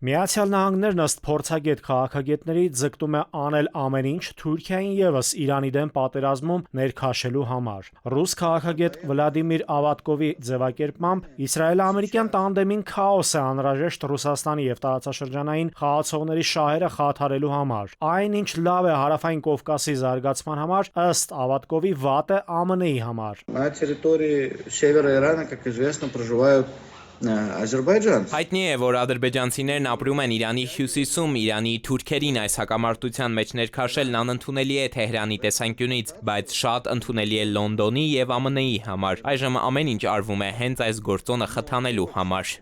Միացյալ Նահանգներն ըստ փորձագետ քաղաքագետների ձգտում է անել ամեն ինչ Թուրքիային ևս Իրանի դեմ պատերազմում ներքաշելու համար։ Ռուս քաղաքագետ Վլադիմիր Ավատկովի ձևակերպմամբ իսրայելա-ամերիկյան տանդեմին քաոս է անհրաժեշտ Ռուսաստանի եւ տարածաշրջանային խաղացողների շահերը խաթարելու համար։ Այն ինչ լավ է Հարավային Կովկասի զարգացման համար, ըստ Ավատկովի վատ է ԱՄՆ-ի համար։ На территории севера Ирана, как известно, проживают Ադրբեջան։ Հայտնի է, որ ադրբեջանցիներն ապրում են Իրանի հյուսիսում, Իրանի թուրքերին այս հակամարտության մեջ ներքաշելն անընդունելի է Թեհրանի տեսանկյունից, բայց շատ ընդունելի է Լոնդոնի եւ ԱՄՆ-ի համար։ Այժմ ամեն ինչ արվում է հենց այս գործոնը խթանելու համար։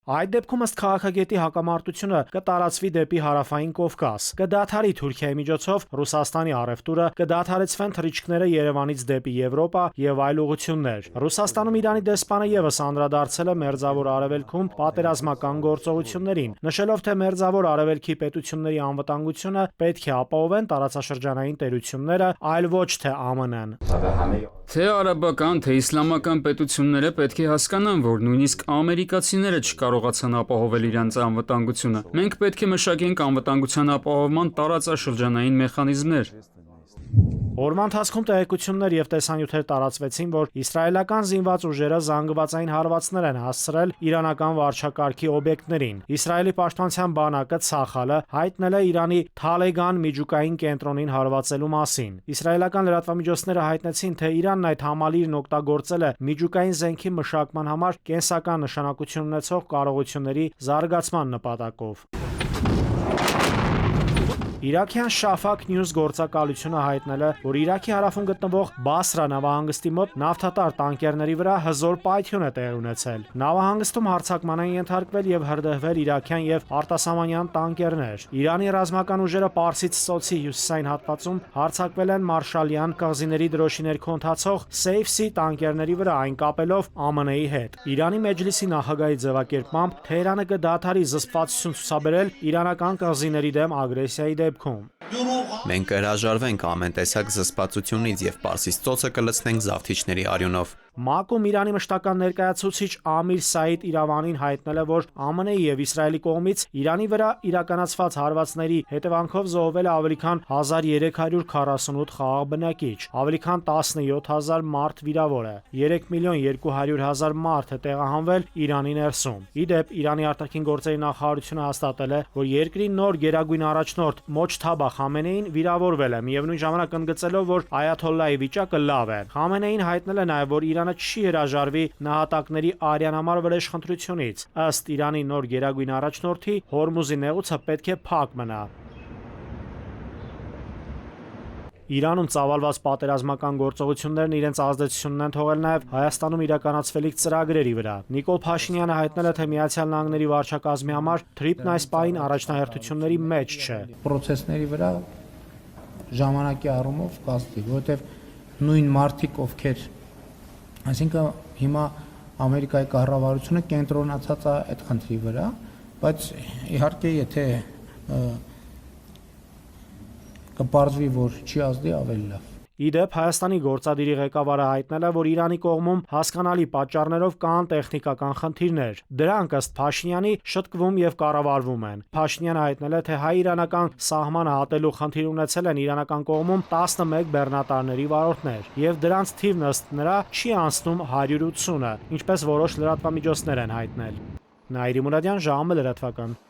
Այդ դեպքում ըստ քաղաքագետի հակամարտությունը կտարածվի դեպի Հարավային Կովկաս, կդադարի Թուրքիայի միջոցով Ռուսաստանի առևտուրը, կդադարեցվեն թռիչքները Երևանից դեպի Եվրոպա եւ այլ ուղղություններ։ Ռուսաստանում Իրանի դեսպանը եւս անդրադարձել է Մերձավոր Արևելքում պատերազմական գործողություններին, նշելով, թե Մերձավոր Արևելքի պետությունների անվտանգությունը պետք է ապահովեն տարածաշրջանային տերությունները, այլ ոչ թե ԱՄՆ-ն։ Թե արաբական, թե իսլամական պետությունները պետք է հասկանան, որ նույնիսկ ամերիկացիները չկարողացան ապահովել իրենց անվտանգությունը։ Մենք պետք է մշակենք անվտանգության ապահովման տարածաշրջանային մեխանիզմներ։ Օրվա ընթացքում տեղեկություններ եւ տեսանյութեր տարածվեցին, որ իսրայելական զինված ուժերը զանգվածային հարվածներ են հասցրել իրանական վարչակարգի օբյեկտներին։ Իսրայելի պաշտպանության բանակը Ցախալը հայտնել է Իրանի Թալեգան միջուկային կենտրոնին հարվածելու մասին։ Իսրայելական լրատվամիջոցները հայտնեցին, թե Իրանն այդ համալիրն օգտագործել է միջուկային զենքի մշակման համար կենսական նշանակություն ունեցող կարողությունների զարգացման նպատակով։ Իրաքյան Շաֆակ Նյուզ գործակալությունը հայտնել է, որ Իրաքի հարավում գտնվող Բասրա նավահանգստի մոտ նավթատար տանկերների վրա հզոր պայթյուն է տեղի ունեցել։ Նավահանգստում հարձակման են ենթարկվել եւ հրդեհվել իրաքյան եւ արտասահմանյան տանկերներ։ Իրանի ռազմական ուժերը Պարսից ծոցի հյուսիսային հատվածում հարձակվել են Մարշալյան կղզիների դրոշի ներքո ընթացող Սեյֆսի տանկերների վրա, այն կապելով ԱՄՆ-ի հետ։ Իրանի Մեջլիսի նախագահի ձևակերպմամբ Թեհրանը կդադարի զսպվածություն ցուցաբերել իրանական կղզիների դեմ ագրեսիայի դեպքում։ Մենք կհրաժարվենք ամեն տեսակ զսպվածությունից եւ Պարսից ծոցը կլցնենք զավթիչների արյունով։ ՄԱԿ-ում Իրանի մշտական ներկայացուցիչ Ամիր Սաիդ Իրավանին հայտնել է, որ ԱՄՆ-ի եւ Իսրայելի կողմից Իրանի վրա իրականացված հարվածների հետևանքով զոհվել է ավելի քան 1348 խաղաղ բնակիչ, ավելի քան 17000 մարդ վիրավոր է, 3.200.000 մարդ է տեղահանվել Իրանի ներսում։ Ի դեպ, Իրանի արտաքին գործերի նախարարությունը հաստատել է, որ երկրի նոր գերագույն առաջնորդ Մոջթաբա Խամենեին վիրավորվել է, միևնույն ժամանակ ընդգծելով, որ Այաթոլլահի վիճակը լավ է։ Խամենեին հայտնել է նաեւ, որ Իրանը չի հրաժարվի նահատակների արյան վրեժխնդրությունից։ Ըստ Իրանի նոր գերագույն առաջնորդի, Հորմուզի նեղուցը պետք է փակ մնա։ Իրանում ծավալված պատերազմական գործողություններն իրենց ազդեցությունն են թողել նաև Հայաստանում իրականացվելիք ծրագրերի վրա։ Նիկոլ Փաշինյանը հայտնել է, թե Միացյալ Նահանգների վարչակազմի համար թրիպն այս պահին առաջնահերթությունների մեջ չէ։ Պրոցեսների վրա ժամանակի առումով կազմի, որովհետև նույն մարդիկ, ովքեր, այսինքն հիմա Ամերիկայի կառավարությունը կենտրոնացած է այդ խնդրի վրա, բայց իհարկե եթե կպարզվի, որ չի ազդի, ավելի լավ։ Ի դեպ, Հայաստանի գործադիրի ղեկավարը հայտնել է, որ Իրանի կողմում հասկանալի պատճառներով կան տեխնիկական խնդիրներ։ Դրանք ըստ Փաշինյանի շտկվում եւ կառավարվում են։ Փաշինյանը հայտնել է, թե հայ-իրանական սահմանը հատելու խնդիր ունեցել են իրանական կողմում 11 բեռնատարների վարորդներ, եւ դրանց թիվն ըստ նրա չի անցնում 180-ը, ինչպես որոշ լրատվամիջոցներ են հայտնել։ Նաիրի Մուրադյան, ժամը լրատվական։